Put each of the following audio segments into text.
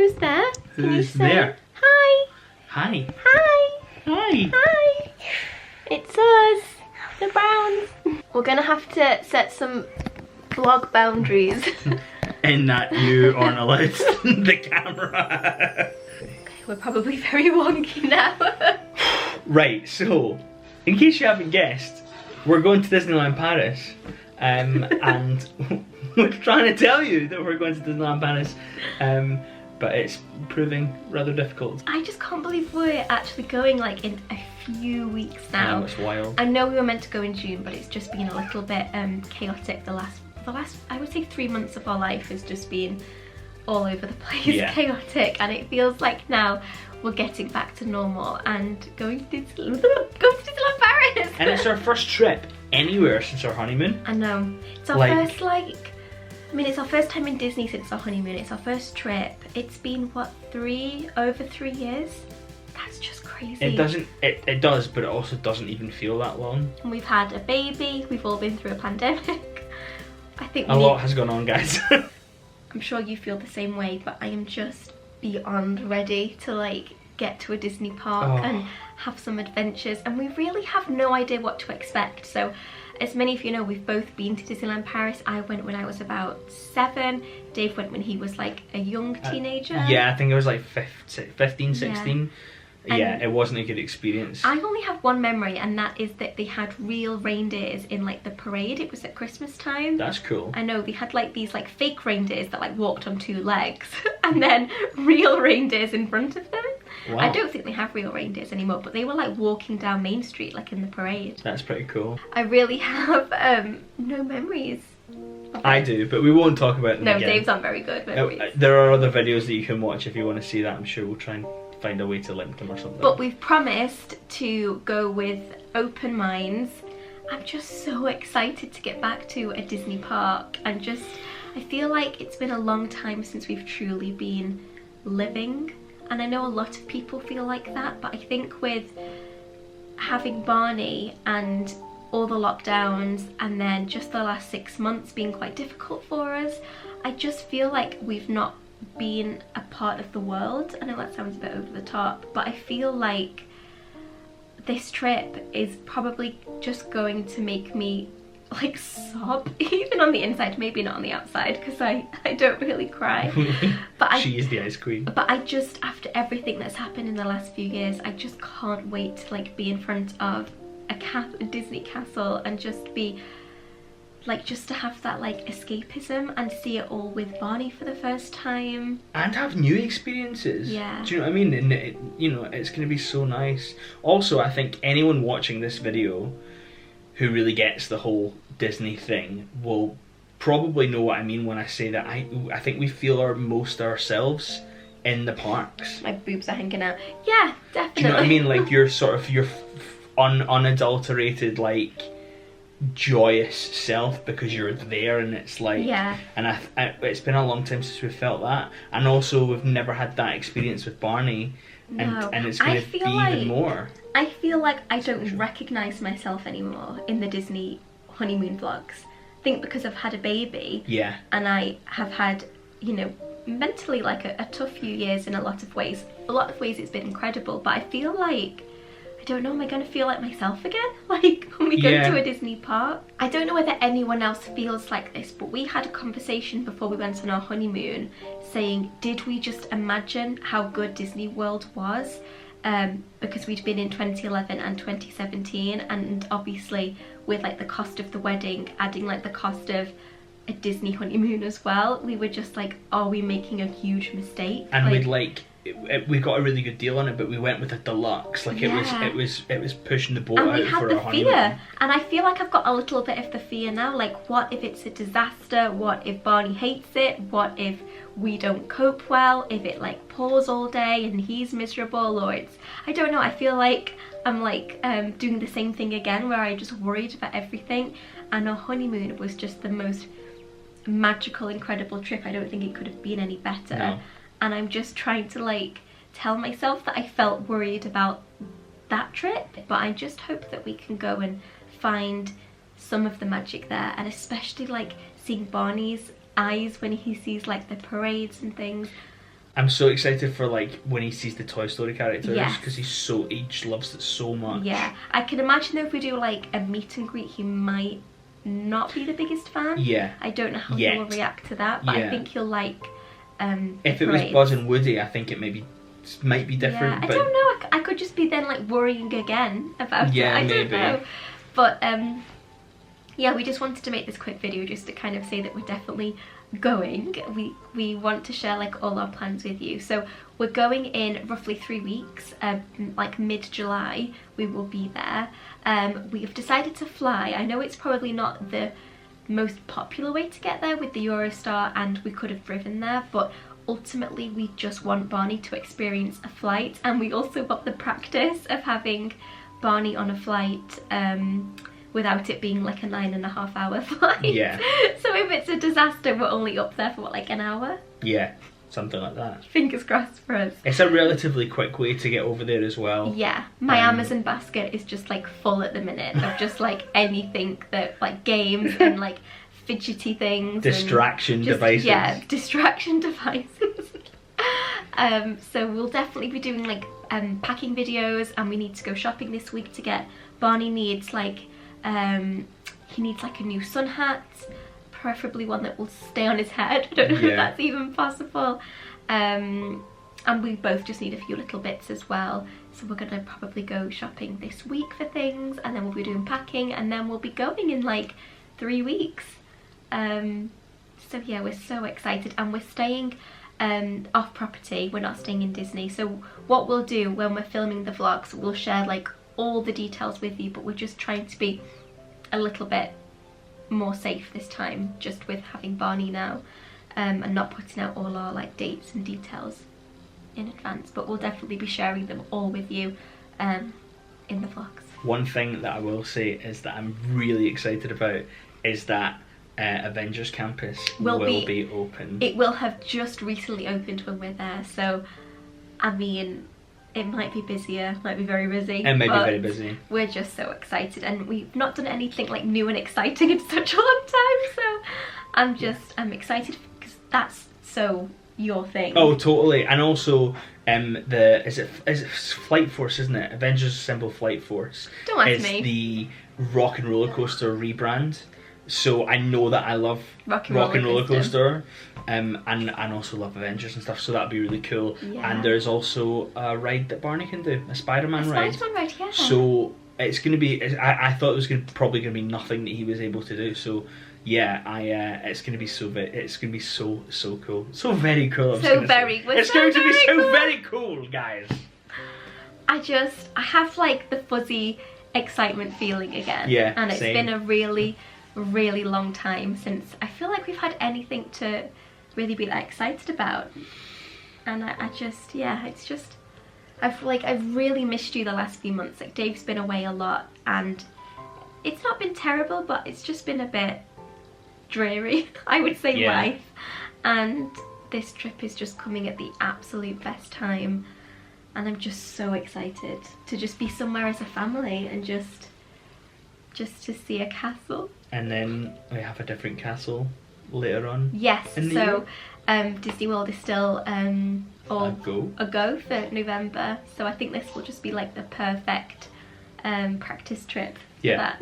Who's there? Who's there? Hi. Hi. Hi. Hi. Hi. It's us, the Browns. We're gonna have to set some vlog boundaries. In that you aren't allowed the camera. We're probably very wonky now. Right, so, in case you haven't guessed, we're going to Disneyland Paris. And we're trying to tell you that we're going to Disneyland Paris. But it's proving rather difficult. I just can't believe we're actually going like in a few weeks now. I know, it's wild. I know we were meant to go in June, but it's just been a little bit chaotic. The last I would say 3 months of our life has just been all over the place, chaotic, and it feels like now we're getting back to normal and going to Disneyland Paris. And it's our first trip anywhere since our honeymoon. I know. It's our first it's our first time in Disney since our honeymoon. It's our first trip. It's been what, over 3 years? That's just crazy. It does, but it also doesn't even feel that long. And we've had a baby. We've all been through a pandemic. I think a lot has gone on, guys. I'm sure you feel the same way, but I am just beyond ready to like get to a Disney park and have some adventures, and we really have no idea what to expect. So as many of you know, we've both been to Disneyland Paris. I went when I was about 7. Dave went when he was like a young teenager. Yeah, I think it was like 15, 16. Yeah, it wasn't a good experience. I only have one memory, and that is that they had real reindeers in like the parade. It was at Christmas time. That's cool. I know, they had like these like fake reindeers that like walked on 2 legs and then real reindeers in front of them. Wow. I don't think they have real reindeers anymore, but they were like walking down Main Street like in the parade. That's pretty cool. I really have no memories. I do, but we won't talk about them again. No, Dave's not very good memories. There are other videos that you can watch if you want to see that. I'm sure we'll try and find a way to link them or something. But we've promised to go with open minds. I'm just so excited to get back to a Disney park, and I feel like it's been a long time since we've truly been living, and I know a lot of people feel like that, but I think with having Barney and all the lockdowns and then just the last 6 months being quite difficult for us, I just feel like we've not been a part of the world. I know that sounds a bit over the top, but I feel like this trip is probably just going to make me like sob, even on the inside, maybe not on the outside, because I don't really cry. But she is the ice queen. But I just, after everything that's happened in the last few years, I just can't wait to like be in front of a Disney castle and just be like, just to have that like escapism and see it all with Barney for the first time. And have new experiences. Yeah. Do you know what I mean? And it's going to be so nice. Also, I think anyone watching this video who really gets the whole Disney thing will probably know what I mean when I say that I think we feel most ourselves in the parks. My boobs are hanging out. Yeah, definitely. Do you know what I mean? Like your unadulterated, like, joyous self, because you're there, and it's like, and it's been a long time since we've felt that, and also we've never had that experience with Barney. And it's going to be even more. I feel like I don't recognise myself anymore in the Disney honeymoon vlogs. I think because I've had a baby, and I have had, mentally like a tough few years in a lot of ways. A lot of ways it's been incredible, but I feel like, I don't know, am I going to feel like myself again? Like when we go to a Disney park? I don't know whether anyone else feels like this, but we had a conversation before we went on our honeymoon saying, did we just imagine how good Disney World was? Because we'd been in 2011 and 2017, and obviously with like the cost of the wedding, adding like the cost of a Disney honeymoon as well, we were just like, are we making a huge mistake? And we got a really good deal on it, but we went with a deluxe. Like it was pushing the boat out for our honeymoon. And we had the fear, and I feel like I've got a little bit of the fear now. Like, what if it's a disaster? What if Barney hates it? What if we don't cope well? If it like pours all day and he's miserable, or I don't know. I feel like I'm like doing the same thing again, where I just worried about everything. And our honeymoon was just the most magical, incredible trip. I don't think it could have been any better. No. And I'm just trying to like tell myself that I felt worried about that trip, but I just hope that we can go and find some of the magic there, and especially like seeing Barney's eyes when he sees like the parades and things. I'm so excited for like when he sees the Toy Story characters, because Yes. he just loves it so much. Yeah, I can imagine though if we do like a meet and greet, he might not be the biggest fan. Yeah. I don't know how he will react to that, but I think he'll like if it was Buzz and Woody, I think it might be different. Yeah, I don't know. I could just be then like worrying again about it. I don't know. But yeah, we just wanted to make this quick video just to kind of say that we're definitely going. We want to share like all our plans with you. So we're going in roughly 3 weeks, like mid-July we will be there. We've decided to fly. I know it's probably not the most popular way to get there with the Eurostar, and we could have driven there, but ultimately we just want Barney to experience a flight, and we also want the practice of having Barney on a flight without it being like a 9.5 hour flight. Yeah. So if it's a disaster, we're only up there for what, like an hour? Yeah, something like that. Fingers crossed for us. It's a relatively quick way to get over there as well. Yeah, my Amazon basket is just like full at the minute of just like anything that like games and like fidgety things. Distraction devices. Yeah, distraction devices. So we'll definitely be doing like packing videos, and we need to go shopping this week to get Barney needs like he needs like a new sun hat, preferably one that will stay on his head. I don't know if that's even possible. And we both just need a few little bits as well. So we're gonna probably go shopping this week for things, and then we'll be doing packing, and then we'll be going in like 3 weeks. So yeah, we're so excited, and we're staying off property. We're not staying in Disney. So what we'll do when we're filming the vlogs, we'll share like all the details with you, but we're just trying to be a little bit more safe this time, just with having Barney now, and not putting out all our like dates and details in advance. But we'll definitely be sharing them all with you in the vlogs. One thing that I will say is that I'm really excited about is that Avengers Campus will be open. It will have just recently opened when we're there, so I mean, it might be busier, might be very busy. It might be very busy. We're just so excited, and we've not done anything like new and exciting in such a long time, so I'm excited because that's so your thing. Oh, totally. And also is it Flight Force, isn't it? Avengers Assemble Flight Force. Don't ask me. The Rock and Roller Coaster rebrand. So I know that I love Rock and Roller Coaster, and also love Avengers and stuff, so that'd be really cool. Yeah. And there's also a ride that Barney can do, a Spider-Man ride. Spider-Man ride, yeah. So it's going to be, I thought it was probably going to be nothing that he was able to do, so yeah, it's going to be so cool. So very cool. It's going to be so very cool, guys. I have like the fuzzy excitement feeling again. Yeah, and it's same. been a really long time since I feel like we've had anything to really be like excited about, and I just, yeah, it's just, I've really missed you the last few months. Like, Dave's been away a lot, and it's not been terrible, but it's just been a bit dreary, I would say, life. And this trip is just coming at the absolute best time, and I'm just so excited to just be somewhere as a family and just to see a castle. And then we have a different castle later on. Yes, so Disney World is still a go for November, so I think this will just be like the perfect practice trip for that.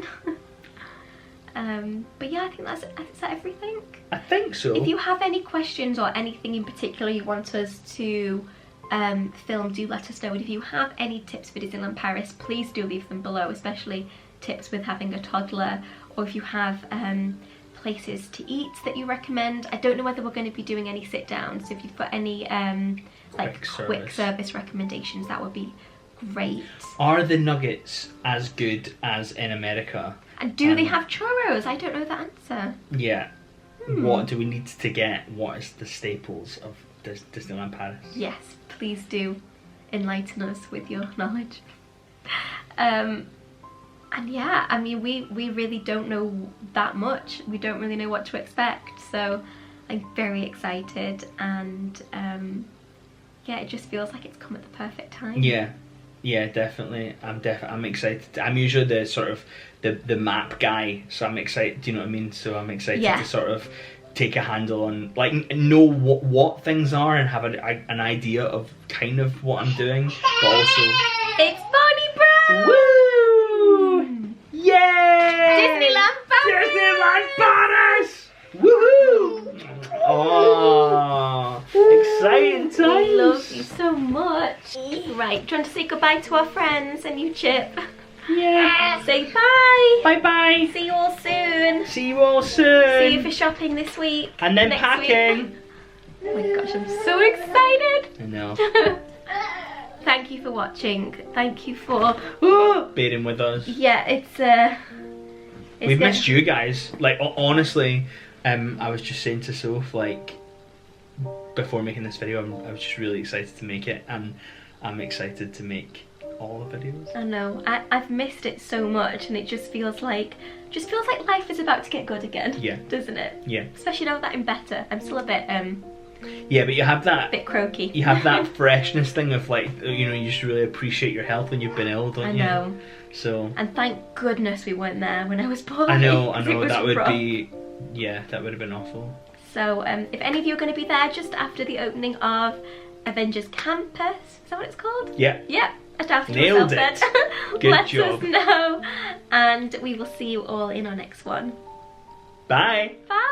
But yeah, I think is that everything? I think so. If you have any questions or anything in particular you want us to film, do let us know. And if you have any tips for Disneyland Paris, please do leave them below, especially tips with having a toddler, or if you have places to eat that you recommend. I don't know whether we're going to be doing any sit downs, so if you've got any like quick service recommendations, that would be great. Are the nuggets as good as in America? And do they have churros? I don't know the answer. Yeah. What do we need to get? What is the staples of Disneyland Paris? Yes, please do enlighten us with your knowledge. And yeah, I mean, we really don't know that much. We don't really know what to expect, so I'm very excited, and yeah, it just feels like it's come at the perfect time. Yeah, definitely. I'm excited. I'm usually the sort of the map guy, so I'm excited. Do you know what I mean? So I'm excited to sort of take a handle on, like, know what things are and have an idea of kind of what I'm doing, but also... It's Bonnie Brown! Woo! Yay! Disneyland Paris! Disneyland Paris! Woohoo! Oh, exciting times! I love you so much. Right, do you want to say goodbye to our friends and you, Chip? Yeah. Say bye. Bye bye. See you all soon. See you all soon. See you for shopping this week. And then next packing. Week. Oh my gosh, I'm so excited. I know. Thank you for watching. Thank you for bearing with us. Yeah, we've missed you guys. Like, honestly, I was just saying to Soph, like, before making this video, I was just really excited to make it, and I'm excited to make all the videos. I know. I've missed it so much, and it just feels like life is about to get good again. Yeah. Doesn't it? Yeah. Especially now that I'm better. I'm still a bit yeah, but you have that bit croaky. You have that freshness thing of, like, you know, you just really appreciate your health when you've been ill, don't you? I know. So. And thank goodness we weren't there when I was poorly. I know. That would rough. be. Yeah, that would have been awful. So, if any of you are going to be there just after the opening of Avengers Campus, is that what it's called? Yeah. Yeah. I doubted Nailed myself it. then. Good job. Let us know, and we will see you all in our next one. Bye. Bye.